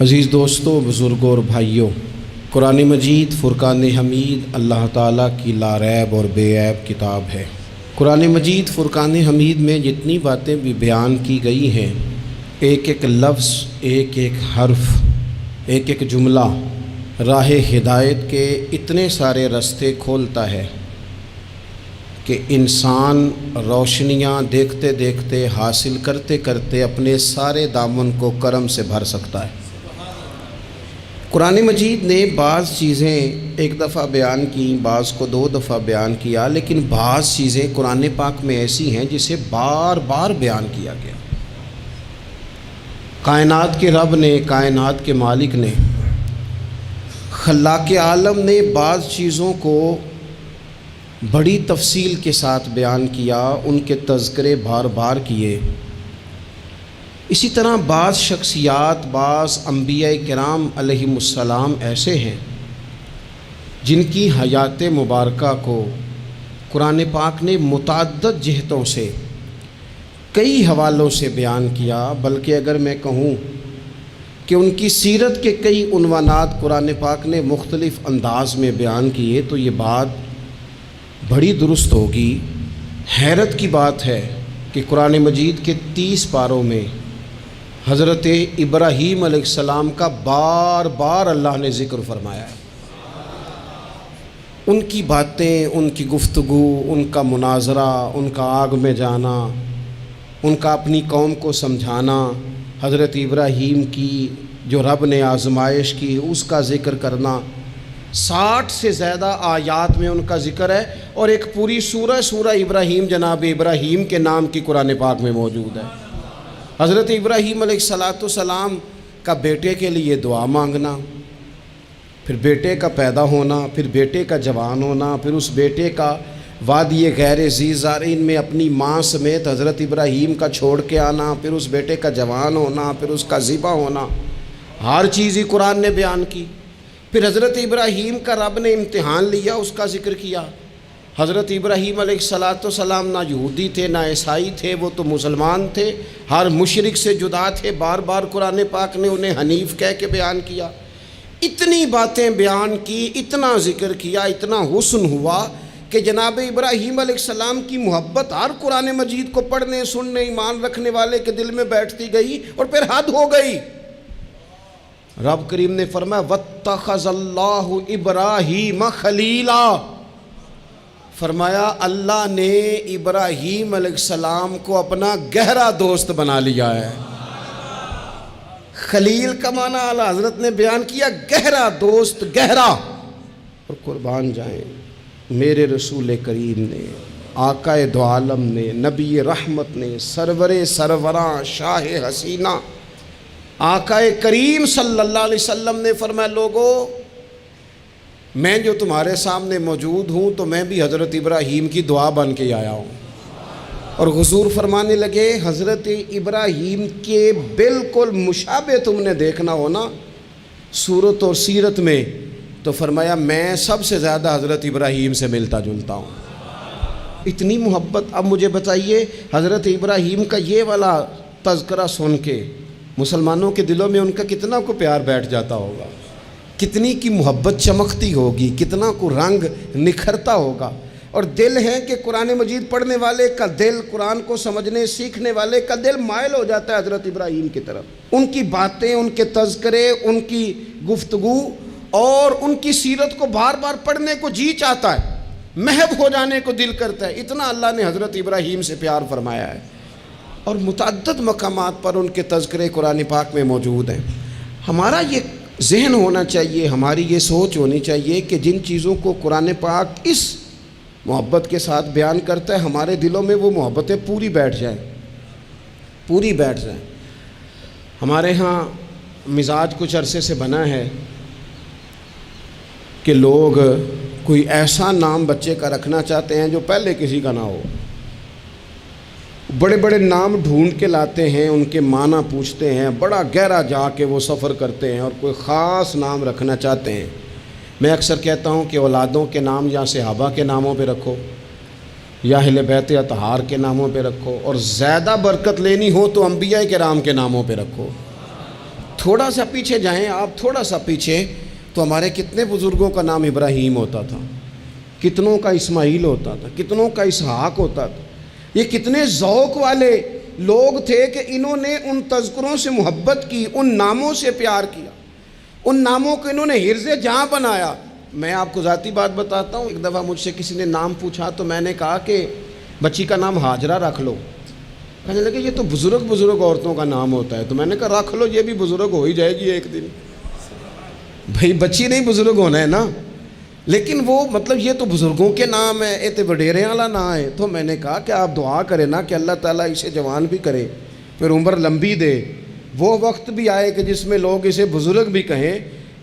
عزیز دوستوں، بزرگوں اور بھائیوں، قرآن مجید فرقان حمید اللہ تعالیٰ کی لاریب اور بے عیب کتاب ہے۔ قرآن مجید فرقان حمید میں جتنی باتیں بھی بیان کی گئی ہیں، ایک ایک لفظ، ایک ایک حرف، ایک ایک جملہ راہ ہدایت کے اتنے سارے راستے کھولتا ہے کہ انسان روشنیاں دیکھتے دیکھتے، حاصل کرتے کرتے اپنے سارے دامن کو کرم سے بھر سکتا ہے۔ قرآن مجید نے بعض چیزیں ایک دفعہ بیان کی، بعض کو 2 دفعہ بیان کیا، لیکن بعض چیزیں قرآن پاک میں ایسی ہیں جسے بار بار بیان کیا گیا۔ کائنات کے رب نے، کائنات کے مالک نے، خلاق عالم نے بعض چیزوں کو بڑی تفصیل کے ساتھ بیان کیا، ان کے تذکرے بار بار کیے۔ اسی طرح بعض شخصیات، بعض انبیاء کرام علیہم السلام ایسے ہیں جن کی حیات مبارکہ کو قرآن پاک نے متعدد جہتوں سے، کئی حوالوں سے بیان کیا، بلکہ اگر میں کہوں کہ ان کی سیرت کے کئی عنوانات قرآن پاک نے مختلف انداز میں بیان کیے تو یہ بات بڑی درست ہوگی۔ حیرت کی بات ہے کہ قرآن مجید کے 30 پاروں میں حضرت ابراہیم علیہ السلام کا بار بار اللہ نے ذکر فرمایا ہے۔ ان کی باتیں، ان کی گفتگو، ان کا مناظرہ، ان کا آگ میں جانا، ان کا اپنی قوم کو سمجھانا، حضرت ابراہیم کی جو رب نے آزمائش کی اس کا ذکر کرنا، 60 سے زیادہ آیات میں ان کا ذکر ہے، اور ایک پوری سورہ ابراہیم جناب ابراہیم کے نام کی قرآن پاک میں موجود ہے۔ حضرت ابراہیم علیہ السلام کا بیٹے کے لیے دعا مانگنا، پھر بیٹے کا پیدا ہونا، پھر بیٹے کا جوان ہونا، پھر اس بیٹے کا وادی غیر ذی زارعین میں اپنی ماں سمیت حضرت ابراہیم کا چھوڑ کے آنا، پھر اس بیٹے کا جوان ہونا، پھر اس کا ذبح ہونا، ہر چیز ہی قرآن نے بیان کی۔ پھر حضرت ابراہیم کا رب نے امتحان لیا، اس کا ذکر کیا۔ حضرت ابراہیم علیہ السلام نہ یہودی تھے نہ عیسائی تھے، وہ تو مسلمان تھے، ہر مشرک سے جدا تھے، بار بار قرآن پاک نے انہیں حنیف کہہ کے بیان کیا۔ اتنی باتیں بیان کی، اتنا ذکر کیا، اتنا حسن ہوا کہ جناب ابراہیم علیہ السلام کی محبت ہر قرآن مجید کو پڑھنے، سننے، ایمان رکھنے والے کے دل میں بیٹھتی گئی اور پھر حد ہو گئی۔ رب کریم نے فرمایا وَاتَّخَذَ اللَّهُ إِبْرَاهِيمَ خَلِيلًا، فرمایا اللہ نے ابراہیم علیہ السلام کو اپنا گہرا دوست بنا لیا ہے۔ خلیل کا معنی اعلیٰ حضرت نے بیان کیا، گہرا دوست، گہرا۔ اور قربان جائیں میرے رسول کریم نے، آقا دو عالم نے، نبی رحمت نے، سرور سروراں، شاہ حسینہ آقا کریم صلی اللہ علیہ وسلم نے فرمایا لوگو، میں جو تمہارے سامنے موجود ہوں تو میں بھی حضرت ابراہیم کی دعا بن کے آیا ہوں۔ اور حضور فرمانے لگے حضرت ابراہیم کے بالکل مشابہ تم نے دیکھنا ہو نا صورت اور سیرت میں، تو فرمایا میں سب سے زیادہ حضرت ابراہیم سے ملتا جلتا ہوں۔ اتنی محبت۔ اب مجھے بتائیے حضرت ابراہیم کا یہ والا تذکرہ سن کے مسلمانوں کے دلوں میں ان کا کتنا کو پیار بیٹھ جاتا ہوگا، کتنی کی محبت چمکتی ہوگی، کتنا کو رنگ نکھرتا ہوگا۔ اور دل ہے کہ قرآن مجید پڑھنے والے کا دل، قرآن کو سمجھنے سیکھنے والے کا دل مائل ہو جاتا ہے حضرت ابراہیم کی طرف۔ ان کی باتیں، ان کے تذکرے، ان کی گفتگو اور ان کی سیرت کو بار بار پڑھنے کو جی چاہتا ہے، محو ہو جانے کو دل کرتا ہے۔ اتنا اللہ نے حضرت ابراہیم سے پیار فرمایا ہے، اور متعدد مقامات پر ان کے تذکرے قرآن پاک میں موجود ہیں۔ ہمارا یہ ذہن ہونا چاہیے، ہماری یہ سوچ ہونی چاہیے کہ جن چیزوں کو قرآن پاک اس محبت کے ساتھ بیان کرتا ہے، ہمارے دلوں میں وہ محبتیں پوری بیٹھ جائیں، پوری بیٹھ جائیں۔ ہمارے ہاں مزاج کچھ عرصے سے بنا ہے کہ لوگ کوئی ایسا نام بچے کا رکھنا چاہتے ہیں جو پہلے کسی کا نہ ہو، بڑے بڑے نام ڈھونڈ کے لاتے ہیں، ان کے معنی پوچھتے ہیں، بڑا گہرا جا کے وہ سفر کرتے ہیں اور کوئی خاص نام رکھنا چاہتے ہیں۔ میں اکثر کہتا ہوں کہ اولادوں کے نام یا صحابہ کے ناموں پہ رکھو یا اہل بیت اطہار کے ناموں پہ رکھو، اور زیادہ برکت لینی ہو تو انبیاء کرام کے ناموں پہ رکھو۔ تھوڑا سا پیچھے جائیں، آپ تھوڑا سا پیچھے، تو ہمارے کتنے بزرگوں کا نام ابراہیم ہوتا تھا، کتنوں کا اسماعیل ہوتا تھا، کتنوں کا اسحاق ہوتا تھا۔ یہ کتنے ذوق والے لوگ تھے کہ انہوں نے ان تذکروں سے محبت کی، ان ناموں سے پیار کیا، ان ناموں کو انہوں نے حرز جاں بنایا۔ میں آپ کو ذاتی بات بتاتا ہوں، ایک دفعہ مجھ سے کسی نے نام پوچھا تو میں نے کہا کہ بچی کا نام ہاجرہ رکھ لو۔ کہنے لگے یہ تو بزرگ عورتوں کا نام ہوتا ہے۔ تو میں نے کہا رکھ لو، یہ بھی بزرگ ہو ہی جائے گی ایک دن۔ بھئی بچی نہیں بزرگ ہونا ہے نا، لیکن وہ مطلب یہ تو بزرگوں کے نام ہے، یہ تو وڈیرے والا نام ہے۔ تو میں نے کہا کہ آپ دعا کریں نا کہ اللہ تعالیٰ اسے جوان بھی کرے، پھر عمر لمبی دے، وہ وقت بھی آئے کہ جس میں لوگ اسے بزرگ بھی کہیں۔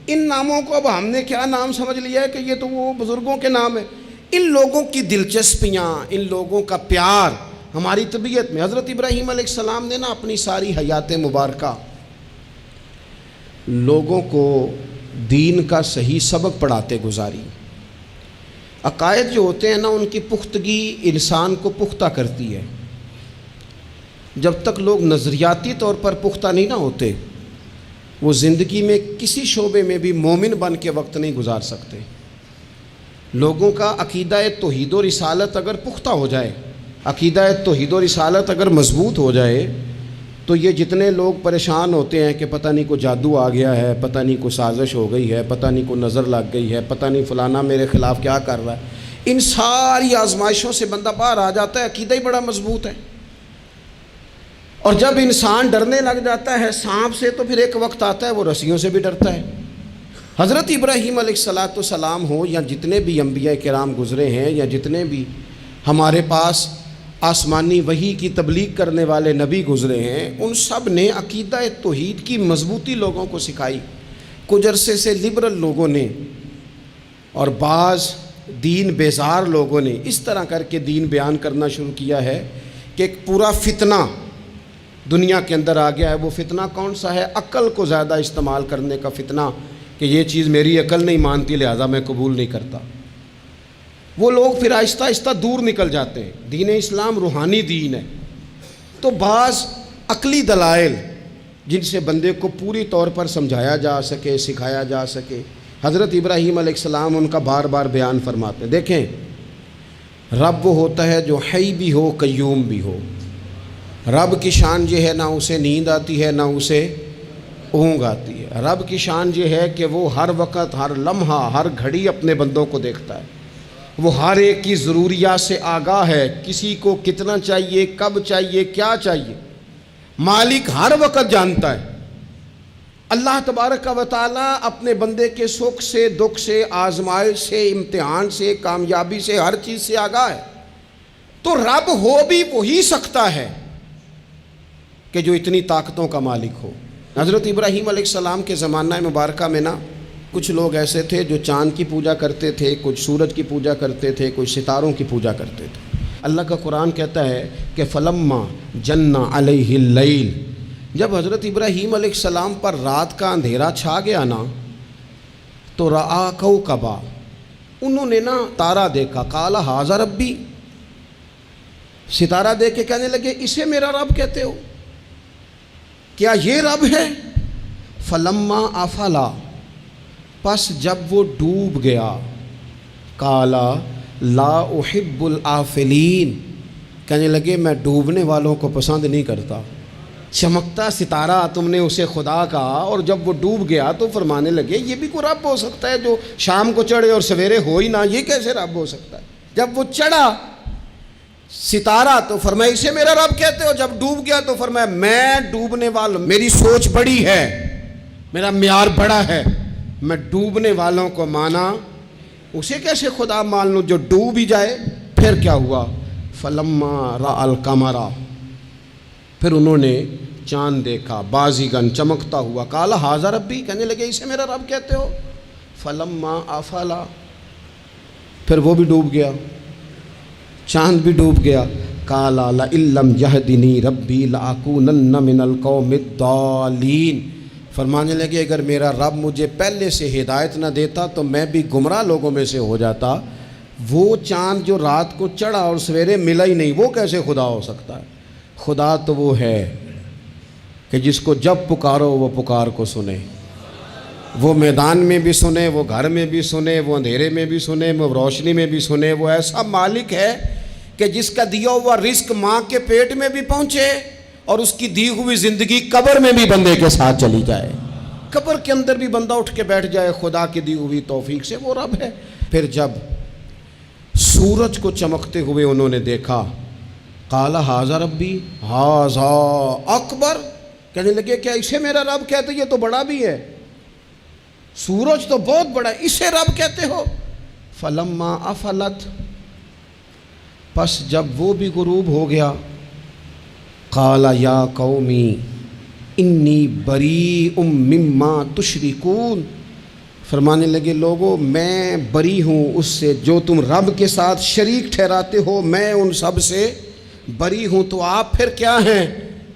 ان ناموں کو اب ہم نے کیا نام سمجھ لیا ہے کہ یہ تو وہ بزرگوں کے نام ہیں۔ ان لوگوں کی دلچسپیاں، ان لوگوں کا پیار ہماری طبیعت میں۔ حضرت ابراہیم علیہ السلام نے نا اپنی ساری حیات مبارکہ لوگوں کو دین کا صحیح سبق پڑھاتے گزاری۔ عقائد جو ہوتے ہیں نا، ان کی پختگی انسان کو پختہ کرتی ہے۔ جب تک لوگ نظریاتی طور پر پختہ نہیں نہ ہوتے، وہ زندگی میں کسی شعبے میں بھی مومن بن کے وقت نہیں گزار سکتے۔ لوگوں کا عقیدہ توحید و رسالت اگر پختہ ہو جائے، عقیدہ توحید و رسالت اگر مضبوط ہو جائے، تو یہ جتنے لوگ پریشان ہوتے ہیں کہ پتہ نہیں کوئی جادو آ گیا ہے، پتہ نہیں کوئی سازش ہو گئی ہے، پتہ نہیں کوئی نظر لگ گئی ہے، پتہ نہیں فلانا میرے خلاف کیا کر رہا ہے، ان ساری آزمائشوں سے بندہ باہر آ جاتا ہے۔ عقیدہ ہی بڑا مضبوط ہے۔ اور جب انسان ڈرنے لگ جاتا ہے سانپ سے، تو پھر ایک وقت آتا ہے وہ رسیوں سے بھی ڈرتا ہے۔ حضرت ابراہیم علیہ السلام ہو یا جتنے بھی انبیاء کرام گزرے ہیں، یا جتنے بھی ہمارے پاس آسمانی وحی کی تبلیغ کرنے والے نبی گزرے ہیں، ان سب نے عقیدہ توحید کی مضبوطی لوگوں کو سکھائی۔ کچھ عرصے سے لبرل لوگوں نے اور بعض دین بیزار لوگوں نے اس طرح کر کے دین بیان کرنا شروع کیا ہے کہ ایک پورا فتنہ دنیا کے اندر آ گیا ہے۔ وہ فتنہ کون سا ہے؟ عقل کو زیادہ استعمال کرنے کا فتنہ، کہ یہ چیز میری عقل نہیں مانتی لہذا میں قبول نہیں کرتا۔ وہ لوگ پھر آہستہ آہستہ دور نکل جاتے ہیں۔ دین اسلام روحانی دین ہے، تو بعض عقلی دلائل جن سے بندے کو پوری طور پر سمجھایا جا سکے، سکھایا جا سکے، حضرت ابراہیم علیہ السلام ان کا بار بار بیان فرماتے ہیں۔ دیکھیں، رب وہ ہوتا ہے جو حی بھی ہو، قیوم بھی ہو۔ رب کی شان یہ ہے نہ اسے نیند آتی ہے نہ اسے اونگ آتی ہے۔ رب کی شان یہ ہے کہ وہ ہر وقت، ہر لمحہ، ہر گھڑی اپنے بندوں کو دیکھتا ہے۔ وہ ہر ایک کی ضروریات سے آگاہ ہے، کسی کو کتنا چاہیے، کب چاہیے، کیا چاہیے، مالک ہر وقت جانتا ہے۔ اللہ تبارک و تعالیٰ اپنے بندے کے سکھ سے، دکھ سے، آزمائش سے، امتحان سے، کامیابی سے، ہر چیز سے آگاہ ہے۔ تو رب ہو بھی وہی سکتا ہے کہ جو اتنی طاقتوں کا مالک ہو۔ حضرت ابراہیم علیہ السلام کے زمانہ مبارکہ میں نا کچھ لوگ ایسے تھے جو چاند کی پوجا کرتے تھے، کچھ سورج کی پوجا کرتے تھے، کچھ ستاروں کی پوجا کرتے تھے۔ اللہ کا قرآن کہتا ہے کہ فلما جن علیہ اللیل، جب حضرت ابراہیم علیہ السلام پر رات کا اندھیرا چھا گیا نا، تو رآ کوکبا، انہوں نے نا تارا دیکھا، قال ھذا ربی، ستارہ دیکھ کے کہنے لگے اسے میرا رب کہتے ہو؟ کیا یہ رب ہے؟ فلما افلا، پس جب وہ ڈوب گیا، قالا لا احب الآفلین، کہنے لگے میں ڈوبنے والوں کو پسند نہیں کرتا۔ چمکتا ستارہ تم نے اسے خدا کہا، اور جب وہ ڈوب گیا تو فرمانے لگے یہ بھی کوئی رب ہو سکتا ہے جو شام کو چڑھے اور سویرے ہو ہی نہ، یہ کیسے رب ہو سکتا ہے؟ جب وہ چڑھا ستارہ تو فرمایا اسے میرا رب کہتے ہو، جب ڈوب گیا تو فرمایا میں ڈوبنے والا، میری سوچ بڑی ہے، میرا معیار بڑا ہے، میں ڈوبنے والوں کو مانا، اسے کیسے خدا مان لوں جو ڈوب ہی جائے؟ پھر کیا ہوا؟ فلما رأى القمر، پھر انہوں نے چاند دیکھا، بازیگن چمکتا ہوا، قال ھذا ربی، کہنے لگے اسے میرا رب کہتے ہو؟ فلما افلا، پھر وہ بھی ڈوب گیا، چاند بھی ڈوب گیا، قال لئن لم یہدنی ربی لأکونن من القوم الضالین، فرمانے لگے اگر میرا رب مجھے پہلے سے ہدایت نہ دیتا تو میں بھی گمراہ لوگوں میں سے ہو جاتا۔ وہ چاند جو رات کو چڑھا اور سویرے ملا ہی نہیں، وہ کیسے خدا ہو سکتا ہے؟ خدا تو وہ ہے کہ جس کو جب پکارو وہ پکار کو سنے، وہ میدان میں بھی سنے، وہ گھر میں بھی سنے، وہ اندھیرے میں بھی سنے، وہ روشنی میں بھی سنے۔ وہ ایسا مالک ہے کہ جس کا دیا ہوا رزق ماں کے پیٹ میں بھی پہنچے اور اس کی دی ہوئی زندگی قبر میں بھی بندے کے ساتھ چلی جائے، قبر کے اندر بھی بندہ اٹھ کے بیٹھ جائے خدا کی دی ہوئی توفیق سے، وہ رب ہے۔ پھر جب سورج کو چمکتے ہوئے انہوں نے دیکھا، قال ھذا ربی ھذا اکبر، کہنے لگے کیا اسے میرا رب کہتے؟ یہ تو بڑا بھی ہے، سورج تو بہت بڑا ہے، اسے رب کہتے ہو؟ فلما افلت، پس جب وہ بھی غروب ہو گیا، قال یا قومی انی بریء مما تشرکون، فرمانے لگے لوگو میں بری ہوں اس سے جو تم رب کے ساتھ شریک ٹھہراتے ہو، میں ان سب سے بری ہوں، تو آپ پھر کیا ہیں؟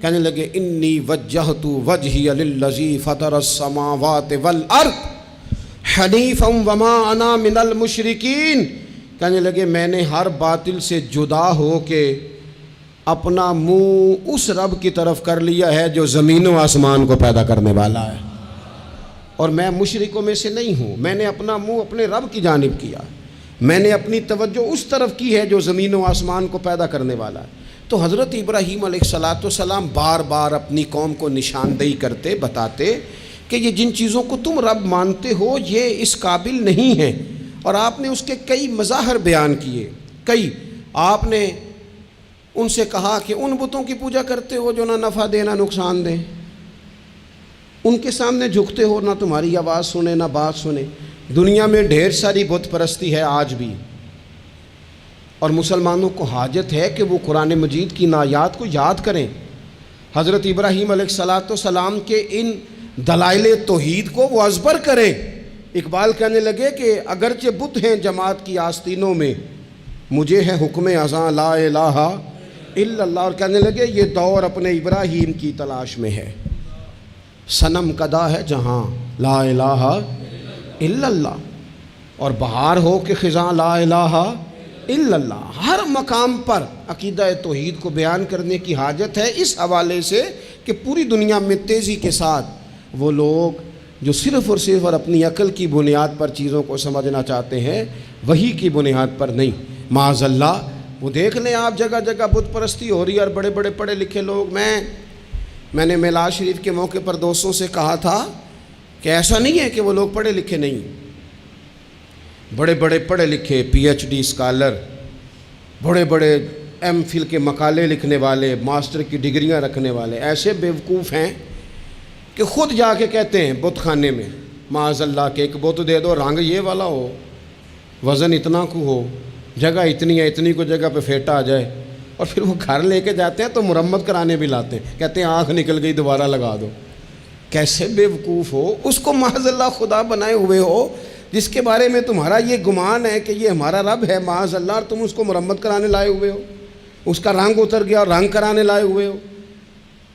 کہنے لگے انی وجہت وجہی للذی فطر السماوات والارض حنیفا وما انا من المشرکین، کہنے لگے میں نے ہر باطل سے جدا ہو کے اپنا منہ اس رب کی طرف کر لیا ہے جو زمین و آسمان کو پیدا کرنے والا ہے، اور میں مشرکوں میں سے نہیں ہوں، میں نے اپنا منہ اپنے رب کی جانب کیا، میں نے اپنی توجہ اس طرف کی ہے جو زمین و آسمان کو پیدا کرنے والا ہے۔ تو حضرت ابراہیم علیہ السلام بار بار اپنی قوم کو نشاندہی کرتے، بتاتے کہ یہ جن چیزوں کو تم رب مانتے ہو یہ اس قابل نہیں ہیں، اور آپ نے اس کے کئی مظاہر بیان کیے، کئی آپ نے ان سے کہا کہ ان بتوں کی پوجا کرتے ہو جو نہ نفع دے نہ نقصان دیں، ان کے سامنے جھکتے ہو، نہ تمہاری آواز سنے نہ بات سنے۔ دنیا میں ڈھیر ساری بت پرستی ہے آج بھی، اور مسلمانوں کو حاجت ہے کہ وہ قرآن مجید کی آیات کو یاد کریں، حضرت ابراہیم علیہ السلام کے ان دلائل توحید کو وہ ازبر کریں۔ اقبال کہنے لگے کہ اگرچہ بت ہیں جماعت کی آستینوں میں، مجھے ہے حکم اذاں لا الہ الا اللہ، اور کہنے لگے یہ دور اپنے ابراہیم کی تلاش میں ہے، صنم کدا ہے جہاں لا الہ الا اللہ، اور بہار ہو کہ خزاں لا الہ الا اللہ۔ ہر مقام پر عقیدہ توحید کو بیان کرنے کی حاجت ہے، اس حوالے سے کہ پوری دنیا میں تیزی کے ساتھ وہ لوگ جو صرف اور صرف اور اپنی عقل کی بنیاد پر چیزوں کو سمجھنا چاہتے ہیں، وہی کی بنیاد پر نہیں، معاذ اللہ۔ وہ دیکھ لیں آپ جگہ جگہ بت پرستی ہو رہی ہے، اور بڑے بڑے پڑھے لکھے لوگ، میں نے میلاد شریف کے موقع پر دوستوں سے کہا تھا کہ ایسا نہیں ہے کہ وہ لوگ پڑھے لکھے نہیں، بڑے بڑے پڑھے لکھے پی ایچ ڈی اسکالر، بڑے بڑے ایم فل کے مقالے لکھنے والے، ماسٹر کی ڈگریاں رکھنے والے ایسے بیوقوف ہیں کہ خود جا کے کہتے ہیں بت خانے میں معاذ اللہ کہ ایک بت دے دو، رنگ یہ والا ہو، وزن اتنا کو ہو، جگہ اتنی ہے، اتنی کو جگہ پہ پھیٹا آ جائے، اور پھر وہ گھر لے کے جاتے ہیں تو مرمت کرانے بھی لاتے ہیں، کہتے ہیں آنکھ نکل گئی دوبارہ لگا دو۔ کیسے بیوقوف ہو، اس کو معاذ اللہ خدا بنائے ہوئے ہو، جس کے بارے میں تمہارا یہ گمان ہے کہ یہ ہمارا رب ہے معاذ اللہ، اور تم اس کو مرمت کرانے لائے ہوئے ہو، اس کا رنگ اتر گیا اور رنگ کرانے لائے ہوئے ہو۔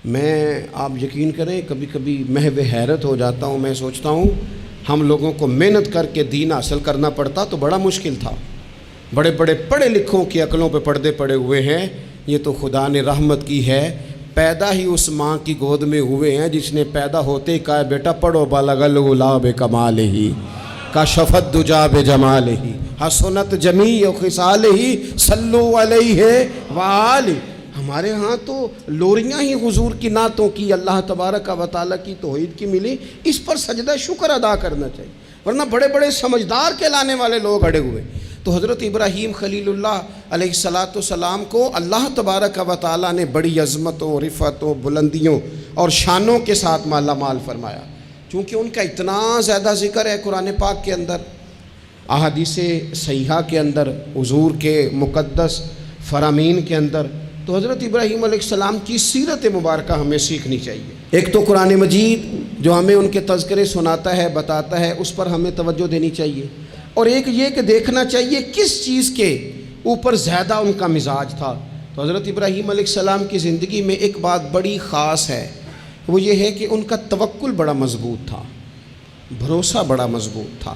میں آپ یقین کریں کبھی کبھی محو حیرت ہو جاتا ہوں، میں سوچتا ہوں ہم لوگوں کو محنت کر کے دین حاصل کرنا پڑتا تو بڑا مشکل تھا، بڑے بڑے پڑھے لکھوں کی عقلوں پہ پردے پڑے ہوئے ہیں، یہ تو خدا نے رحمت کی ہے، پیدا ہی اس ماں کی گود میں ہوئے ہیں جس نے پیدا ہوتے ہی کہا بیٹا پڑھو بالغ الغلا بکمالہ کشفت دجا بجمالہ حسنت جمیع خصالہ صلوا علیہ وآلہ۔ ہمارے ہاں تو لوریاں ہی حضور کی نعتوں کی، اللہ تبارک و تعالیٰ کی توحید کی ملی، اس پر سجدہ شکر ادا کرنا چاہیے، ورنہ بڑے بڑے سمجھدار کہلانے والے لوگ اڑے ہوئے۔ تو حضرت ابراہیم خلیل اللہ علیہ السلام کو اللہ تبارک و تعالیٰ نے بڑی عظمتوں، رفعتوں، بلندیوں اور شانوں کے ساتھ مالا مال فرمایا، چونکہ ان کا اتنا زیادہ ذکر ہے قرآن پاک کے اندر، احادیث صحیحہ کے اندر، حضور کے مقدس فرامین کے اندر، تو حضرت ابراہیم علیہ السلام کی سیرت مبارکہ ہمیں سیکھنی چاہیے۔ ایک تو قرآن مجید جو ہمیں ان کے تذکرے سناتا ہے، بتاتا ہے، اس پر ہمیں توجہ دینی چاہیے، اور ایک یہ کہ دیکھنا چاہیے کس چیز کے اوپر زیادہ ان کا مزاج تھا۔ تو حضرت ابراہیم علیہ السلام کی زندگی میں ایک بات بڑی خاص ہے، وہ یہ ہے کہ ان کا توکل بڑا مضبوط تھا، بھروسہ بڑا مضبوط تھا۔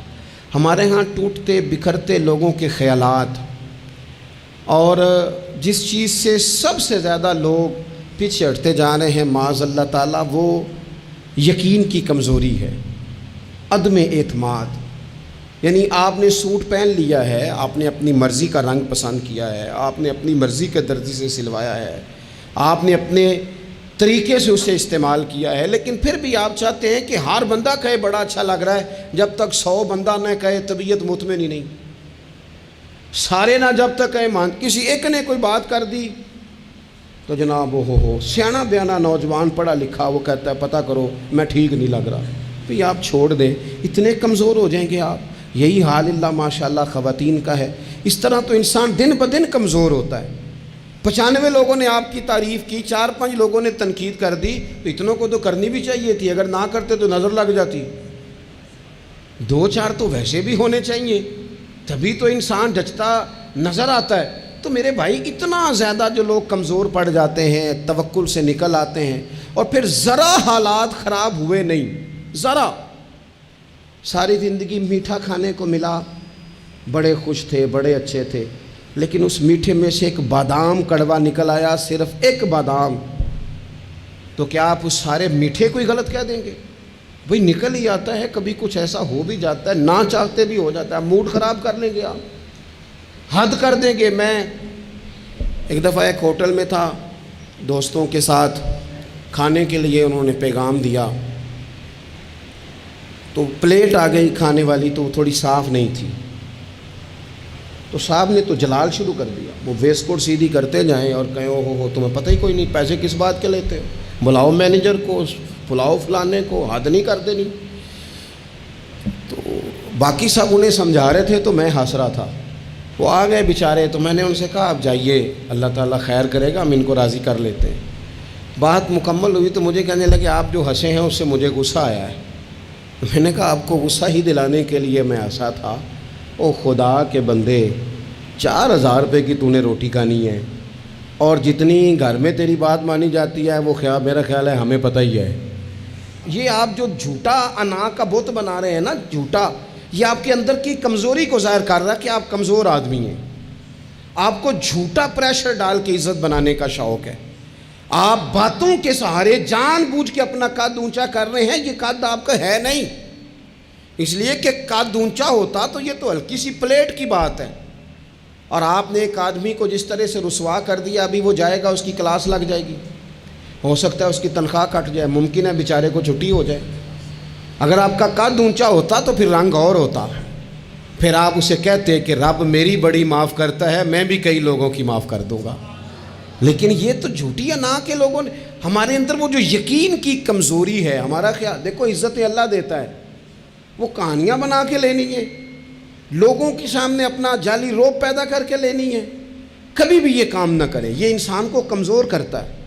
ہمارے ہاں ٹوٹتے بکھرتے لوگوں کے خیالات، اور جس چیز سے سب سے زیادہ لوگ پیچھے ہٹتے جا رہے ہیں معاذ اللہ تعالیٰ، وہ یقین کی کمزوری ہے، عدم اعتماد۔ یعنی آپ نے سوٹ پہن لیا ہے، آپ نے اپنی مرضی کا رنگ پسند کیا ہے، آپ نے اپنی مرضی کے درزی سے سلوایا ہے، آپ نے اپنے طریقے سے اسے استعمال کیا ہے، لیکن پھر بھی آپ چاہتے ہیں کہ ہر بندہ کہے بڑا اچھا لگ رہا ہے، جب تک 100 بندہ نہ کہے طبیعت مطمئن ہی نہیں، سارے نہ جب تک کہے مان۔ کسی ایک نے کوئی بات کر دی تو جناب ہو سیانا بیانا نوجوان پڑھا لکھا وہ کہتا ہے پتہ کرو میں ٹھیک نہیں لگ رہا، پھر آپ چھوڑ دیں، اتنے کمزور ہو جائیں گے آپ۔ یہی حال اللہ ماشاءاللہ خواتین کا ہے۔ اس طرح تو انسان دن بدن کمزور ہوتا ہے۔ 95 لوگوں نے آپ کی تعریف کی، 4-5 لوگوں نے تنقید کر دی، تو اتنوں کو تو کرنی بھی چاہیے تھی، اگر نہ کرتے تو نظر لگ جاتی۔ 2-4 تو ویسے بھی ہونے چاہیے، تبھی تو انسان جچتا نظر آتا ہے۔ تو میرے بھائی اتنا زیادہ جو لوگ کمزور پڑ جاتے ہیں، توکل سے نکل آتے ہیں، اور پھر ذرا حالات خراب ہوئے نہیں، ذرا، ساری زندگی میٹھا کھانے کو ملا، بڑے خوش تھے، بڑے اچھے تھے، لیکن اس میٹھے میں سے ایک بادام کڑوا نکل آیا، صرف ایک بادام، تو کیا آپ اس سارے میٹھے کو ہی غلط کہہ دیں گے؟ بھئی نکل ہی آتا ہے، کبھی کچھ ایسا ہو بھی جاتا ہے، نہ چاہتے بھی ہو جاتا ہے، موڈ خراب کر لیں گے آپ، حد کر دیں گے۔ میں ایک دفعہ ایک ہوٹل میں تھا، دوستوں کے ساتھ کھانے کے لیے انہوں نے پیغام دیا، تو پلیٹ آ گئی کھانے والی، تو وہ تھوڑی صاف نہیں تھی، تو صاحب نے تو جلال شروع کر دیا، وہ ویسٹ کوٹ سیدھی کرتے جائیں اور کہیں او ہو تمہیں پتہ ہی کوئی نہیں، پیسے کس بات کے لیتے ہو، بلاؤ مینیجر کو، پلاؤ فلانے کو، حد نہیں کر دینی۔ تو باقی سب انہیں سمجھا رہے تھے تو میں ہنس رہا تھا، وہ آ گئے بیچارے، تو میں نے ان سے کہا آپ جائیے، اللہ تعالیٰ خیر کرے گا، ہم ان کو راضی کر لیتے ہیں۔ بات مکمل ہوئی تو مجھے کہنے لگے آپ جو ہنسے ہیں اس سے مجھے غصہ آیا ہے۔ میں نے کہا آپ کو غصہ ہی دلانے کے لیے میں ہنسا تھا۔ او خدا کے بندے، 4000 روپے کی تو نے روٹی کھانی ہے، اور جتنی گھر میں تیری بات مانی جاتی ہے وہ میرا خیال ہے ہمیں پتہ ہی ہے۔ یہ آپ جو جھوٹا انا کا بت بنا رہے ہیں نا، جھوٹا، یہ آپ کے اندر کی کمزوری کو ظاہر کر رہا ہے کہ آپ کمزور آدمی ہیں۔ آپ کو جھوٹا پریشر ڈال کے عزت بنانے کا شوق ہے، آپ باتوں کے سہارے جان بوجھ کے اپنا قد اونچا کر رہے ہیں، یہ قد آپ کا ہے نہیں، اس لیے کہ قد اونچا ہوتا تو یہ تو ہلکی سی پلیٹ کی بات ہے، اور آپ نے ایک آدمی کو جس طرح سے رسوا کر دیا، ابھی وہ جائے گا اس کی کلاس لگ جائے گی، ہو سکتا ہے اس کی تنخواہ کٹ جائے، ممکن ہے بیچارے کو چھٹی ہو جائے۔ اگر آپ کا قد اونچا ہوتا تو پھر رنگ اور ہوتا، پھر آپ اسے کہتے کہ رب میری بڑی معاف کرتا ہے، میں بھی کئی لوگوں کی معاف کر دوں گا۔ لیکن یہ تو جھوٹی انا کے لوگوں نے، ہمارے اندر وہ جو یقین کی کمزوری ہے، ہمارا خیال، دیکھو عزت اللہ دیتا ہے، وہ کہانیاں بنا کے لینی ہے، لوگوں کے سامنے اپنا جعلی روب پیدا کر کے لینی ہے، کبھی بھی یہ کام نہ کریں، یہ انسان کو کمزور کرتا ہے۔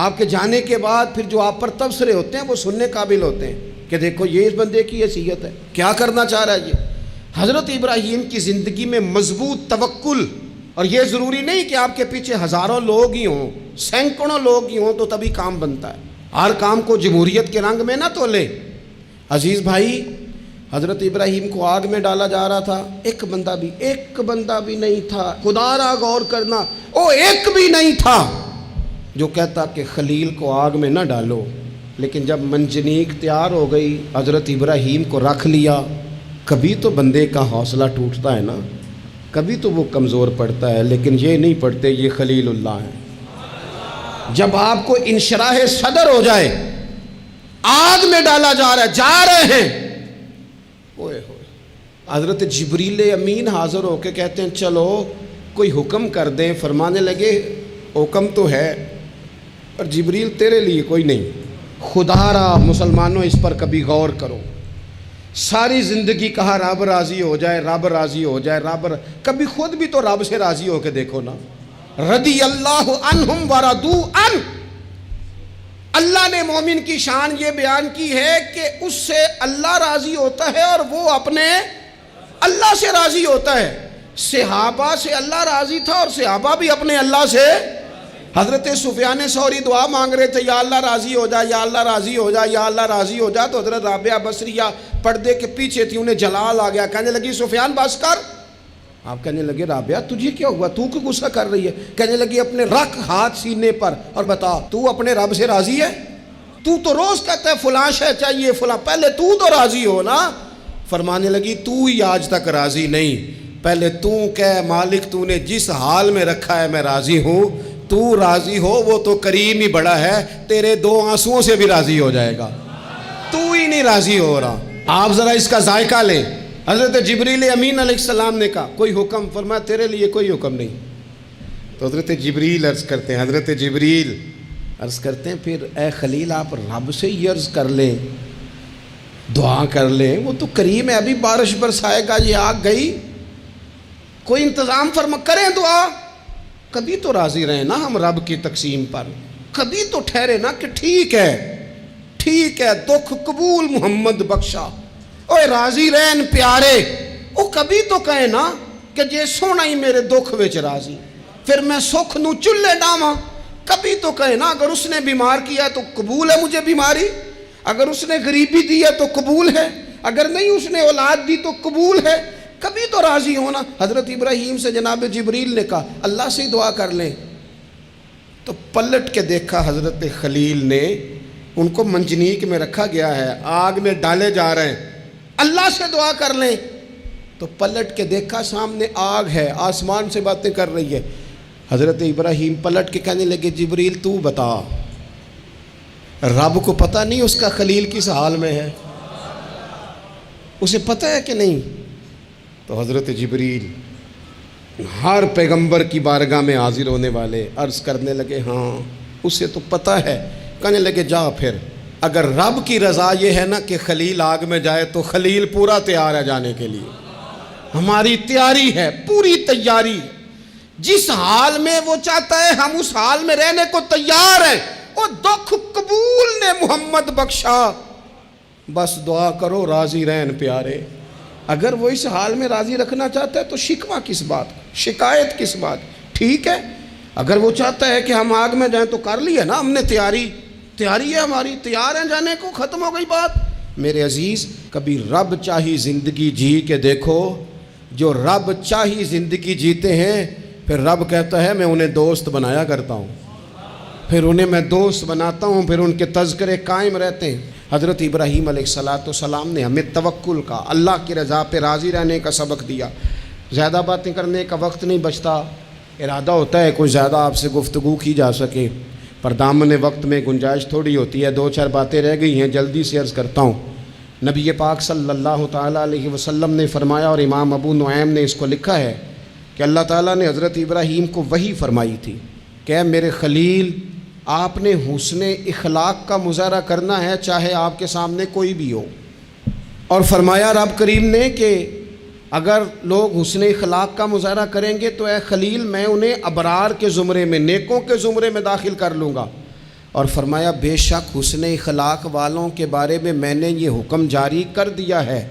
آپ کے جانے کے بعد پھر جو آپ پر تبصرے ہوتے ہیں وہ سننے قابل ہوتے ہیں کہ دیکھو یہ اس بندے کی حیثیت ہے، کیا کرنا چاہ رہا ہے یہ۔ حضرت ابراہیم کی زندگی میں مضبوط توکل، اور یہ ضروری نہیں کہ آپ کے پیچھے ہزاروں لوگ ہی ہوں، سینکڑوں لوگ ہی ہوں تو تبھی کام بنتا ہے، ہر کام کو جمہوریت کے رنگ میں نہ تولے۔ عزیز بھائی، حضرت ابراہیم کو آگ میں ڈالا جا رہا تھا، ایک بندہ بھی نہیں تھا، خدا را غور کرنا، او ایک بھی نہیں تھا جو کہتا کہ خلیل کو آگ میں نہ ڈالو۔ لیکن جب منجنیق تیار ہو گئی، حضرت ابراہیم کو رکھ لیا۔ کبھی تو بندے کا حوصلہ ٹوٹتا ہے نا، کبھی تو وہ کمزور پڑتا ہے، لیکن یہ نہیں پڑتے، یہ خلیل اللہ ہیں۔ جب آپ کو انشراح صدر ہو جائے، آگ میں ڈالا جا رہا ہے، جا رہے ہیں، اوئے ہوئے، حضرت جبریل امین حاضر ہو کے کہتے ہیں چلو کوئی حکم کر دیں، فرمانے لگے حکم تو ہے پر جبریل تیرے لیے کوئی نہیں، خدا را مسلمانوں اس پر کبھی غور کرو۔ ساری زندگی کہا رب راضی ہو جائے، رب راضی ہو جائے، کبھی خود بھی تو رب سے راضی ہو کے دیکھو نا۔ رضی اللہ عنہم ورضوا عنہ، اللہ نے مومن کی شان یہ بیان کی ہے کہ اس سے اللہ راضی ہوتا ہے اور وہ اپنے اللہ سے راضی ہوتا ہے۔ صحابہ سے اللہ راضی تھا اور صحابہ بھی اپنے اللہ سے۔ حضرت سفیان ثوری دعا مانگ رہے تھے، یا اللہ راضی ہو جا، یا اللہ راضی ہو جا، یا اللہ راضی ہو جا، تو حضرت رابعہ بصریہ پردے کے پیچھے تھی، انہیں جلال آ گیا، کہنے لگی سفیان بس کر، آپ کہنے لگے رابعہ تجھے کیا ہوا، تو کیوں غصہ کر رہی ہے؟ کہنے لگی اپنے رکھ ہاتھ سینے پر اور بتا تو اپنے رب سے راضی ہے؟ تو روز کہتا ہے فلاں شے چاہیے فلاں، پہلے تو راضی ہو نا۔ فرمانے لگی تو ہی آج تک راضی نہیں، پہلے تو کہہ مالک تو نے جس حال میں رکھا ہے میں راضی ہوں، تو راضی ہو، وہ تو کریم ہی بڑا ہے، تیرے 2 آنسوؤں سے بھی راضی ہو جائے گا، تو ہی نہیں راضی ہو رہا۔ آپ ذرا اس کا ذائقہ لیں۔ حضرت جبریل امین علیہ السلام نے کہا کوئی حکم؟ فرمایا تیرے لیے کوئی حکم نہیں۔ تو حضرت جبریل عرض کرتے ہیں، حضرت جبریل عرض کرتے ہیں پھر اے خلیل آپ رب سے ہی عرض کر لیں، دعا کر لیں، وہ تو کریم ہے، ابھی بارش برسائے گا، یہ آگ گئی، کوئی انتظام فرما کریں دعا۔ کبھی تو راضی رہیں نا ہم رب کی تقسیم پر، کبھی تو ٹھہرے نا کہ ٹھیک ہے دکھ قبول محمد بخشا، اوے راضی رہن پیارے، او کبھی تو کہے نا کہ جے سونا ہی میرے دکھ وچ راضی، پھر میں سکھ نو چلے ڈاواں۔ کبھی تو کہے نا اگر اس نے بیمار کیا تو قبول ہے مجھے بیماری، اگر اس نے غریبی دی ہے تو قبول ہے، اگر نہیں اس نے اولاد دی تو قبول ہے، کبھی تو راضی ہونا۔ حضرت ابراہیم سے جناب جبریل نے کہا اللہ سے دعا کر لیں، تو پلٹ کے دیکھا حضرت خلیل نے، ان کو منجنیق میں رکھا گیا ہے، آگ میں ڈالے جا رہے ہیں، اللہ سے دعا کر لیں، تو پلٹ کے دیکھا سامنے آگ ہے، آسمان سے باتیں کر رہی ہے۔ حضرت ابراہیم پلٹ کے کہنے لگے جبریل تو بتا، رب کو پتہ نہیں اس کا خلیل کس حال میں ہے، اسے پتہ ہے کہ نہیں؟ تو حضرت جبریل ہر پیغمبر کی بارگاہ میں حاضر ہونے والے عرض کرنے لگے ہاں اسے تو پتہ ہے۔ کہنے لگے جا پھر، اگر رب کی رضا یہ ہے نا کہ خلیل آگ میں جائے تو خلیل پورا تیار ہے جانے کے لیے، ہماری تیاری ہے، پوری تیاری، جس حال میں وہ چاہتا ہے ہم اس حال میں رہنے کو تیار ہیں۔ وہ دکھ قبول نے محمد بخشا، بس دعا کرو راضی رہن پیارے۔ اگر وہ اس حال میں راضی رکھنا چاہتا ہے تو شکوہ کس بات، شکایت کس بات؟ ٹھیک ہے، اگر وہ چاہتا ہے کہ ہم آگ میں جائیں تو کر لیا نا ہم نے تیاری ہے ہماری، تیار ہیں جانے کو، ختم ہو گئی بات۔ میرے عزیز کبھی رب چاہی زندگی جی کے دیکھو، جو رب چاہی زندگی جیتے ہیں پھر رب کہتا ہے میں انہیں دوست بنایا کرتا ہوں، پھر انہیں میں دوست بناتا ہوں، پھر ان کے تذکرے قائم رہتے ہیں۔ حضرت ابراہیم علیہ السلام نے ہمیں توکل کا، اللہ کی رضا پہ راضی رہنے کا سبق دیا۔ زیادہ باتیں کرنے کا وقت نہیں بچتا، ارادہ ہوتا ہے کوئی زیادہ آپ سے گفتگو کی جا سکے، پر دامن وقت میں گنجائش تھوڑی ہوتی ہے، 2-4 باتیں رہ گئی ہیں، جلدی سے عرض کرتا ہوں۔ نبی پاک صلی اللہ تعالیٰ علیہ وسلم نے فرمایا، اور امام ابو نعیم نے اس کو لکھا ہے کہ اللہ تعالیٰ نے حضرت ابراہیم کو وحی فرمائی تھی کہ اے میرے خلیل آپ نے حسن اخلاق کا مظاہرہ کرنا ہے چاہے آپ کے سامنے کوئی بھی ہو، اور فرمایا رب کریم نے کہ اگر لوگ حسن اخلاق کا مظاہرہ کریں گے تو اے خلیل میں انہیں ابرار کے زمرے میں، نیکوں کے زمرے میں داخل کر لوں گا، اور فرمایا بے شک حسن اخلاق والوں کے بارے میں میں نے یہ حکم جاری کر دیا ہے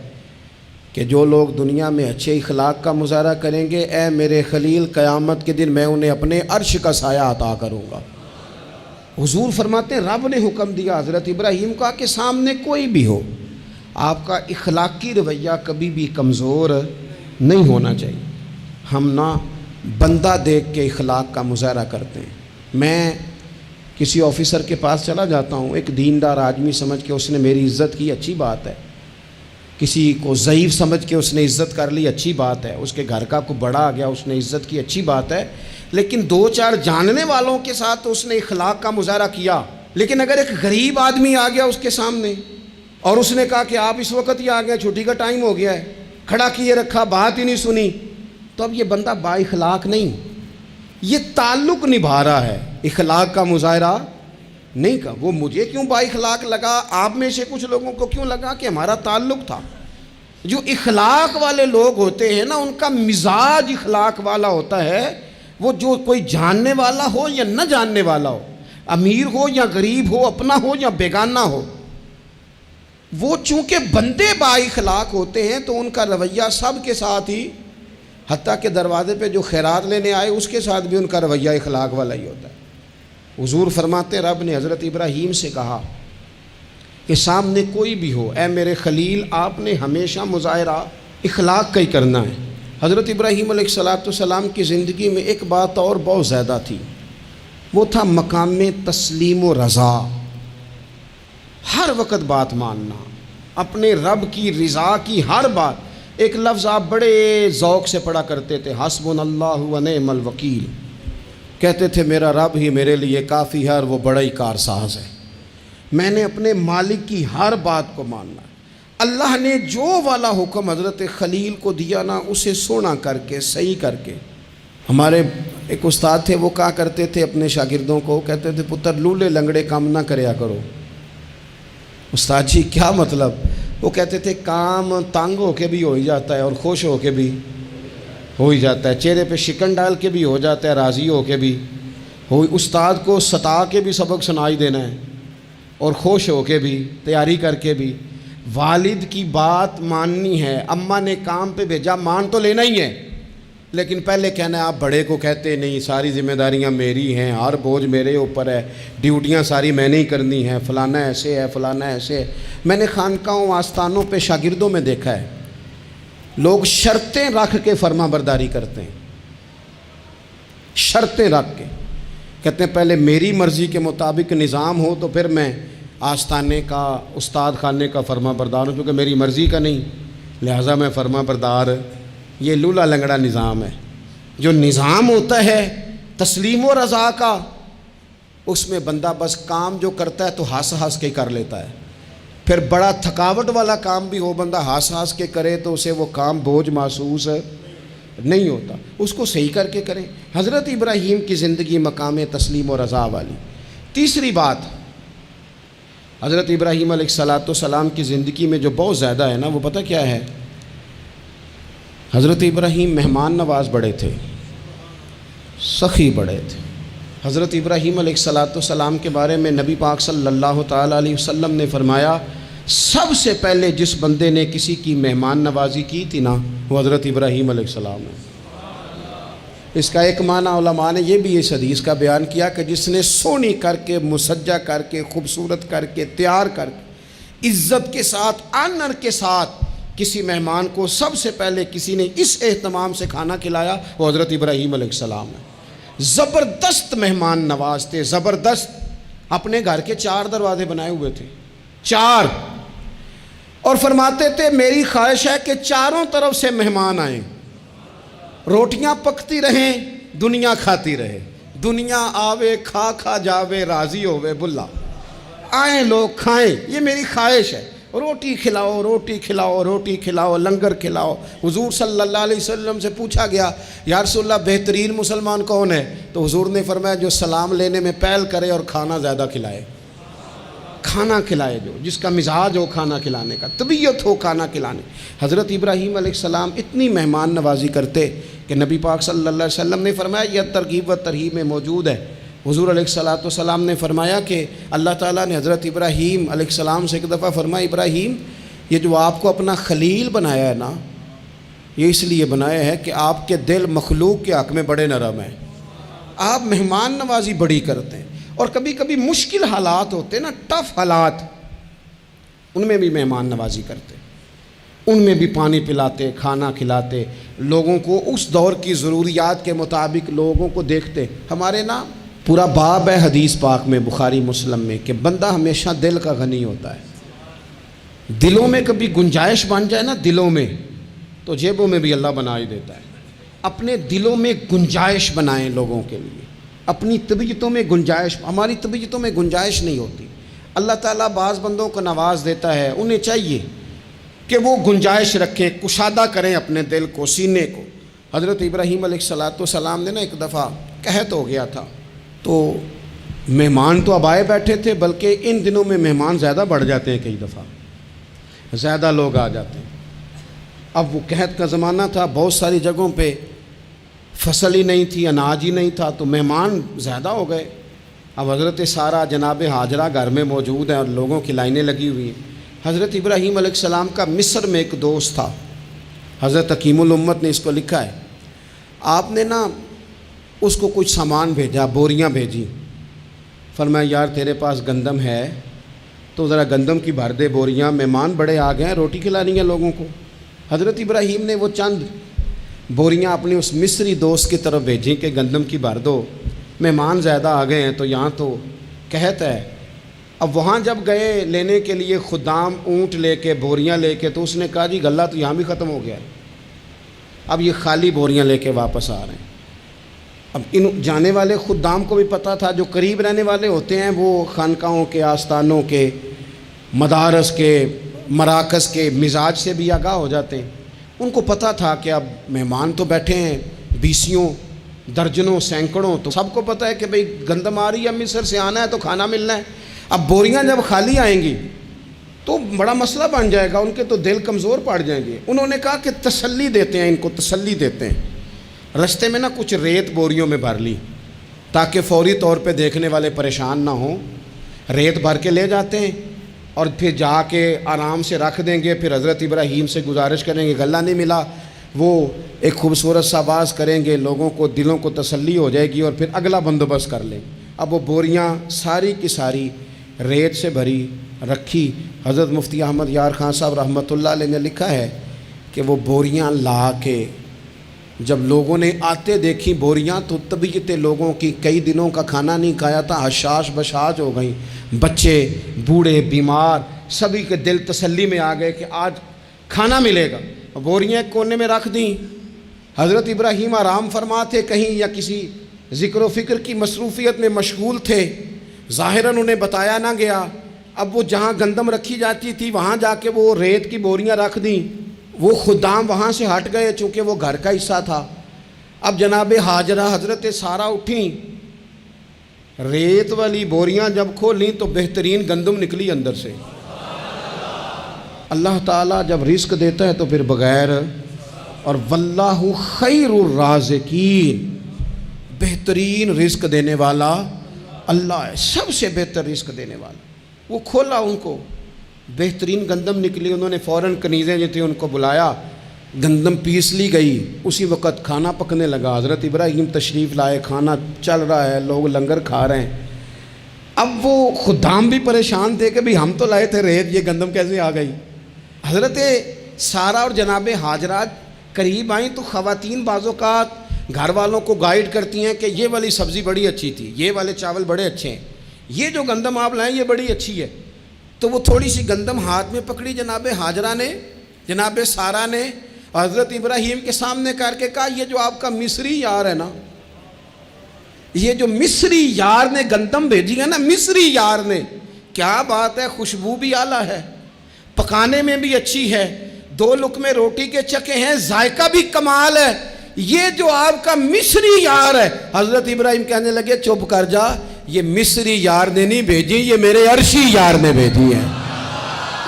کہ جو لوگ دنیا میں اچھے اخلاق کا مظاہرہ کریں گے اے میرے خلیل قیامت کے دن میں انہیں اپنے عرش کا سایہ عطا کروں گا۔ حضور فرماتے ہیں رب نے حکم دیا حضرت ابراہیم کا کہ سامنے کوئی بھی ہو آپ کا اخلاقی رویہ کبھی بھی کمزور نہیں ہونا چاہیے۔ ہم نہ بندہ دیکھ کے اخلاق کا مظاہرہ کرتے ہیں۔ میں کسی آفیسر کے پاس چلا جاتا ہوں، ایک دیندار آدمی سمجھ کے اس نے میری عزت کی، اچھی بات ہے، کسی کو ضعیف سمجھ کے اس نے عزت کر لی، اچھی بات ہے، اس کے گھر کا کوئی بڑا آ گیا اس نے عزت کی، اچھی بات ہے، لیکن 2-4 جاننے والوں کے ساتھ اس نے اخلاق کا مظاہرہ کیا۔ لیکن اگر ایک غریب آدمی آ گیا اس کے سامنے اور اس نے کہا کہ آپ اس وقت ہی آ گئے، چھٹی کا ٹائم ہو گیا ہے، کھڑا کیے رکھا، بات ہی نہیں سنی، تو اب یہ بندہ با اخلاق نہیں، یہ تعلق نبھا رہا ہے، اخلاق کا مظاہرہ نہیں کہا۔ وہ مجھے کیوں با اخلاق لگا، آپ میں سے کچھ لوگوں کو کیوں لگا کہ ہمارا تعلق تھا۔ جو اخلاق والے لوگ ہوتے ہیں نا ان کا مزاج اخلاق والا ہوتا ہے، وہ جو کوئی جاننے والا ہو یا نہ جاننے والا ہو، امیر ہو یا غریب ہو، اپنا ہو یا بیگانہ ہو، وہ چونکہ بندے با اخلاق ہوتے ہیں تو ان کا رویہ سب کے ساتھ ہی، حتیٰ کہ دروازے پہ جو خیرات لینے آئے اس کے ساتھ بھی ان کا رویہ اخلاق والا ہی ہوتا ہے۔ حضور فرماتے ہیں رب نے حضرت ابراہیم سے کہا کہ سامنے کوئی بھی ہو اے میرے خلیل آپ نے ہمیشہ مظاہرہ اخلاق کا ہی کرنا ہے۔ حضرت ابراہیم علیہ السلام کی زندگی میں ایک بات اور بہت زیادہ تھی، وہ تھا مقام تسلیم و رضا، ہر وقت بات ماننا، اپنے رب کی رضا کی ہر بات۔ ایک لفظ آپ بڑے ذوق سے پڑھا کرتے تھے، حسبنا اللہ و نعم الوکیل، کہتے تھے میرا رب ہی میرے لیے کافی ہے اور وہ بڑا ہی کارساز ہے۔ میں نے اپنے مالک کی ہر بات کو ماننا۔ اللہ نے جو والا حکم حضرت خلیل کو دیا نا، اسے سونا کر کے صحیح کر کے۔ ہمارے ایک استاد تھے، وہ کہا کرتے تھے اپنے شاگردوں کو، کہتے تھے پتر لولے لنگڑے کام نہ کریا کرو۔ استاد جی کیا مطلب؟ وہ کہتے تھے کام تانگ ہو کے بھی ہو ہی جاتا ہے اور خوش ہو کے بھی ہو ہی جاتا ہے، چہرے پہ شکن ڈال کے بھی ہو جاتا ہے، راضی ہو کے بھی ہو۔ استاد کو ستا کے بھی سبق سنائی دینا ہے اور خوش ہو کے بھی، تیاری کر کے بھی۔ والد کی بات ماننی ہے، اماں نے کام پہ بھیجا مان تو لینا ہی ہے، لیکن پہلے کہنا ہے آپ بڑے کو کہتے نہیں، ساری ذمہ داریاں میری ہیں، ہر بوجھ میرے اوپر ہے، ڈیوٹیاں ساری میں نے ہی کرنی ہیں، فلانا ایسے ہے فلانا ایسے ہے۔ میں نے خانقاہوں آستانوں پہ شاگردوں میں دیکھا ہے، لوگ شرطیں رکھ کے فرما برداری کرتے ہیں، شرطیں رکھ کے کہتے ہیں پہلے میری مرضی کے مطابق نظام ہو تو پھر میں آستانے کا، استاد خانے کا فرما بردار ہوں، کیونکہ میری مرضی کا نہیں لہٰذا میں فرما بردار۔ یہ لولا لنگڑا نظام ہے۔ جو نظام ہوتا ہے تسلیم و رضا کا، اس میں بندہ بس کام جو کرتا ہے تو ہنس ہنس کے کر لیتا ہے، پھر بڑا تھکاوٹ والا کام بھی ہو بندہ ہنس ہنس کے کرے تو اسے وہ کام بوجھ محسوس نہیں ہوتا، اس کو صحیح کر کے کریں۔ حضرت ابراہیم کی زندگی مقام تسلیم و رضا والی۔ تیسری بات، حضرت ابراہیم علیہ السلام کی زندگی میں جو بہت زیادہ ہے نا، وہ پتہ کیا ہے؟ حضرت ابراہیم مہمان نواز بڑے تھے، سخی بڑے تھے۔ حضرت ابراہیم علیہ السلام کے بارے میں نبی پاک صلی اللہ تعالیٰ علیہ وسلم نے فرمایا، سب سے پہلے جس بندے نے کسی کی مہمان نوازی کی تھی نا، وہ حضرت ابراہیم علیہ السلام ہے۔ اس کا ایک معنی علماء نے یہ بھی اس حدیث کا بیان کیا کہ جس نے سونی کر کے، مسجہ کر کے، خوبصورت کر کے، تیار کر کے، عزت کے ساتھ، آنر کے ساتھ کسی مہمان کو سب سے پہلے کسی نے اس اہتمام سے کھانا کھلایا، وہ حضرت ابراہیم علیہ السلام ہے۔ زبردست مہمان نواز تھے، زبردست۔ اپنے گھر کے 4 دروازے بنائے ہوئے تھے، 4، اور فرماتے تھے میری خواہش ہے کہ چاروں طرف سے مہمان آئیں، روٹیاں پکتی رہیں، دنیا کھاتی رہے، دنیا آوے کھا کھا جاوے، راضی ہووے بلا، آئیں لوگ کھائیں، یہ میری خواہش ہے۔ روٹی کھلاؤ، روٹی کھلاؤ، روٹی کھلاؤ، لنگر کھلاؤ۔ حضور صلی اللہ علیہ وسلم سے پوچھا گیا یا رسول اللہ بہترین مسلمان کون ہے؟ تو حضور نے فرمایا جو سلام لینے میں پہل کرے اور کھانا زیادہ کھلائے، کھانا کھلائے، جو جس کا مزاج ہو کھانا کھلانے کا، طبیعت ہو کھانا کھلانے۔ حضرت ابراہیم علیہ السلام اتنی مہمان نوازی کرتے کہ نبی پاک صلی اللہ علیہ وسلم نے فرمایا یہ ترغیب و ترہیب میں موجود ہے۔ حضور علیہ السلام نے فرمایا کہ اللہ تعالیٰ نے حضرت ابراہیم علیہ السلام سے ایک دفعہ فرمایا ابراہیم یہ جو آپ کو اپنا خلیل بنایا ہے نا، یہ اس لیے بنایا ہے کہ آپ کے دل مخلوق کے حق میں بڑے نرم ہیں، آپ مہمان نوازی بڑی کرتے ہیں، اور کبھی کبھی مشکل حالات ہوتے ہیں نا، ٹف حالات، ان میں بھی مہمان نوازی کرتے، ان میں بھی پانی پلاتے، کھانا کھلاتے، لوگوں کو اس دور کی ضروریات کے مطابق لوگوں کو دیکھتے۔ ہمارے نا پورا باب ہے حدیث پاک میں، بخاری مسلم میں، کہ بندہ ہمیشہ دل کا غنی ہوتا ہے۔ دلوں میں کبھی گنجائش بن جائے نا، دلوں میں، تو جیبوں میں بھی اللہ بنا ہی دیتا ہے۔ اپنے دلوں میں گنجائش بنائیں لوگوں کے لیے، اپنی طبیعتوں میں گنجائش۔ ہماری طبیعتوں میں گنجائش نہیں ہوتی، اللہ تعالیٰ بعض بندوں کو نواز دیتا ہے، انہیں چاہیے کہ وہ گنجائش رکھیں، کشادہ کریں اپنے دل کو، سینے کو۔ حضرت ابراہیم علیہ السلام نے نا ایک دفعہ قحط ہو گیا تھا، تو مہمان تو اب آئے بیٹھے تھے، بلکہ ان دنوں میں مہمان زیادہ بڑھ جاتے ہیں، کئی دفعہ زیادہ لوگ آ جاتے ہیں۔ اب وہ قحط کا زمانہ تھا، بہت ساری جگہوں پہ فصل ہی نہیں تھی، اناج ہی نہیں تھا، تو مہمان زیادہ ہو گئے۔ اب حضرت سارہ جناب ہاجرہ گھر میں موجود ہیں اور لوگوں کی لائنیں لگی ہوئی ہیں۔ حضرت ابراہیم علیہ السلام کا مصر میں ایک دوست تھا، حضرت حکیم الامت نے اس کو لکھا ہے، آپ نے نا اس کو کچھ سامان بھیجا، بوریاں بھیجی، فرمایا یار تیرے پاس گندم ہے تو ذرا گندم کی بھر دے بوریاں، مہمان بڑے آ گئے ہیں، روٹی کھلانی ہے لوگوں کو۔ حضرت ابراہیم نے وہ چند بوریاں اپنے اس مصری دوست کی طرف بھیجیں کہ گندم کی بھر دو، مہمان زیادہ آ گئے ہیں تو یہاں تو قحط ہے۔ اب وہاں جب گئے لینے کے لیے خدام اونٹ لے کے بوریاں لے کے، تو اس نے کہا جی غلہ تو یہاں بھی ختم ہو گیا ہے، اب یہ خالی بوریاں لے کے واپس آ رہے ہیں۔ اب ان جانے والے خدام کو بھی پتہ تھا، جو قریب رہنے والے ہوتے ہیں وہ خانقاہوں کے، آستانوں کے، مدارس کے، مراکز کے مزاج سے بھی آگاہ ہو جاتے ہیں۔ ان کو پتہ تھا کہ اب مہمان تو بیٹھے ہیں بیسیوں، درجنوں، سینکڑوں، تو سب کو پتہ ہے کہ بھئی گندم آ رہی ہے، مصر سے آنا ہے تو کھانا ملنا ہے۔ اب بوریاں جب خالی آئیں گی تو بڑا مسئلہ بن جائے گا، ان کے تو دل کمزور پڑ جائیں گے۔ انہوں نے کہا کہ تسلی دیتے ہیں، ان کو تسلی دیتے ہیں۔ رستے میں کچھ ریت بوریوں میں بھر لی تاکہ فوری طور پہ دیکھنے والے پریشان نہ ہوں۔ ریت بھر کے لے جاتے ہیں اور پھر جا کے آرام سے رکھ دیں گے۔ پھر حضرت ابراہیم سے گزارش کریں گے، غلہ نہیں ملا، وہ ایک خوبصورت سا آواز کریں گے، لوگوں کو دلوں کو تسلی ہو جائے گی اور پھر اگلا بندوبست کر لیں۔ اب وہ بوریاں ساری کی ساری ریت سے بھری رکھی۔ حضرت مفتی احمد یار خان صاحب رحمۃ اللہ علیہ نے لکھا ہے کہ وہ بوریاں لا کے جب لوگوں نے آتے دیکھی بوریاں، تو طبیعت لوگوں کی کئی دنوں کا کھانا نہیں کھایا تھا، حشاش بشاش ہو گئیں، بچے، بوڑھے، بیمار، سبھی کے دل تسلی میں آ گئے کہ آج کھانا ملے گا۔ بوریاں ایک کونے میں رکھ دیں۔ حضرت ابراہیم آرام فرما تھے کہیں، یا کسی ذکر و فکر کی مصروفیت میں مشغول تھے، ظاہراً انہیں بتایا نہ گیا۔ اب وہ جہاں گندم رکھی جاتی تھی وہاں جا کے وہ ریت کی بوریاں رکھ دیں۔ وہ خدام وہاں سے ہٹ گئے چونکہ وہ گھر کا حصہ تھا۔ اب جناب حاجرہ حضرت سارہ اٹھیں، ریت والی بوریاں جب کھولیں تو بہترین گندم نکلی اندر سے۔ اللہ تعالیٰ جب رزق دیتا ہے تو پھر بغیر، اور واللہ خیر الرازقین، بہترین رزق دینے والا اللہ ہے، سب سے بہتر رزق دینے والا۔ وہ کھولا، ان کو بہترین گندم نکلی۔ انہوں نے فوراً کنیزیں جو تھیں ان کو بلایا، گندم پیس لی گئی، اسی وقت کھانا پکنے لگا۔ حضرت ابراہیم تشریف لائے، کھانا چل رہا ہے، لوگ لنگر کھا رہے ہیں۔ اب وہ خدام بھی پریشان تھے کہ بھئی ہم تو لائے تھے ریت، یہ گندم کیسے آ گئی۔ حضرت سارہ اور جناب حاجرہ قریب آئیں تو خواتین بعض اوقات گھر والوں کو گائیڈ کرتی ہیں کہ یہ والی سبزی بڑی اچھی تھی، یہ والے چاول بڑے اچھے ہیں، یہ جو گندم آپ لائیں یہ بڑی اچھی ہے۔ تو وہ تھوڑی سی گندم ہاتھ میں پکڑی جناب حاجرہ نے، جناب سارہ نے، حضرت ابراہیم کے سامنے کر کے کہا یہ جو آپ کا مصری یار ہے نا، یہ جو مصری یار نے گندم بھیجی ہے نا، مصری یار نے، کیا بات ہے، خوشبو بھی اعلیٰ ہے، پکانے میں بھی اچھی ہے، 2 لقمے روٹی کے چکے ہیں، ذائقہ بھی کمال ہے، یہ جو آپ کا مصری یار ہے۔ حضرت ابراہیم کہنے لگے چپ کر جا، یہ مصری یار نے نہیں بھیجی، یہ میرے عرشی یار نے بھیجی ہے۔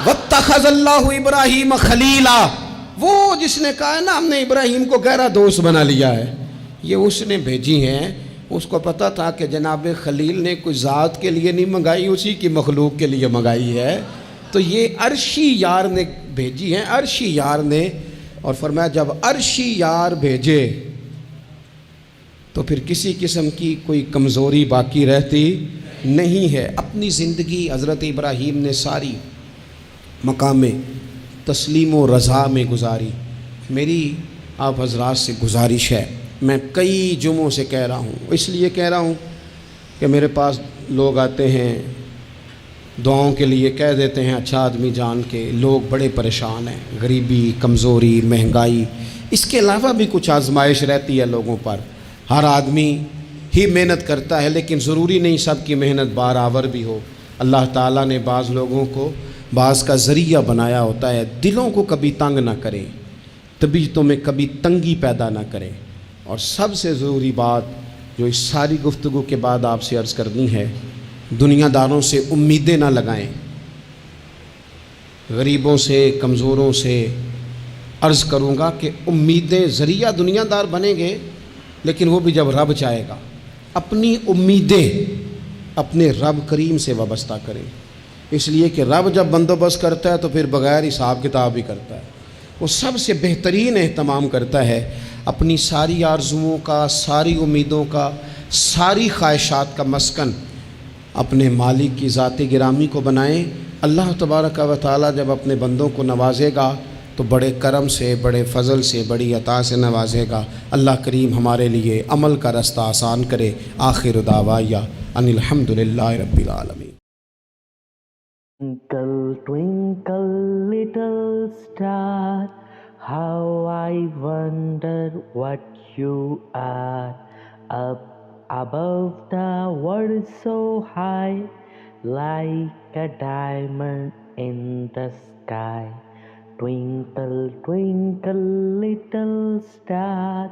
وَاتَّخَذَ اللَّهُ إِبْرَاهِيمَ خَلِيلًا، وہ جس نے کہا ہے نا ہم نے ابراہیم کو گہرا دوست بنا لیا ہے، یہ اس نے بھیجی ہیں۔ اس کو پتہ تھا کہ جناب خلیل نے کوئی ذات کے لیے نہیں منگائی، اسی کی مخلوق کے لیے منگائی ہے، تو یہ عرشی یار نے بھیجی ہیں، عرشی یار نے۔ اور فرمایا جب عرشی یار بھیجے تو پھر کسی قسم کی کوئی کمزوری باقی رہتی نہیں ہے۔ اپنی زندگی حضرت ابراہیم نے ساری مقام تسلیم و رضا میں گزاری۔ میری آپ حضرات سے گزارش ہے، میں کئی جمعوں سے کہہ رہا ہوں، اس لیے کہہ رہا ہوں کہ میرے پاس لوگ آتے ہیں دعاؤں کے لیے، کہہ دیتے ہیں اچھا آدمی جان کے، لوگ بڑے پریشان ہیں، غریبی، کمزوری، مہنگائی، اس کے علاوہ بھی کچھ آزمائش رہتی ہے لوگوں پر۔ ہر آدمی ہی محنت کرتا ہے لیکن ضروری نہیں سب کی محنت بارآور بھی ہو۔ اللہ تعالیٰ نے بعض لوگوں کو بعض کا ذریعہ بنایا ہوتا ہے، دلوں کو کبھی تنگ نہ کریں، طبیعتوں میں کبھی تنگی پیدا نہ کریں۔ اور سب سے ضروری بات جو اس ساری گفتگو کے بعد آپ سے عرض کرنی ہے، دنیا داروں سے امیدیں نہ لگائیں۔ غریبوں سے، کمزوروں سے عرض کروں گا کہ امیدیں، ذریعہ دنیا دار بنیں گے لیکن وہ بھی جب رب چاہے گا۔ اپنی امیدیں اپنے رب کریم سے وابستہ کریں، اس لیے کہ رب جب بندوبست کرتا ہے تو پھر بغیر حساب کتاب بھی کرتا ہے، وہ سب سے بہترین اہتمام کرتا ہے۔ اپنی ساری آرزوؤں کا، ساری امیدوں کا، ساری خواہشات کا مسکن اپنے مالک کی ذات گرامی کو بنائیں۔ اللہ تبارک و تعالیٰ جب اپنے بندوں کو نوازے گا تو بڑے کرم سے، بڑے فضل سے، بڑی عطا سے نوازے گا۔ اللہ کریم ہمارے لیے عمل کا رستہ آسان کرے۔ آخر دعوایا ان الحمد للہ رب العالمین۔ Twinkle, twinkle, little star, how I wonder what you are. Up above the world so high, like a diamond in the sky. Twinkle, twinkle, little star,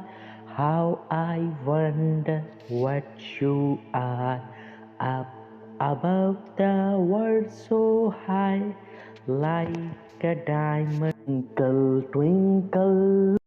how I wonder what you are. Up above the world so high, like a diamond. Twinkle, twinkle.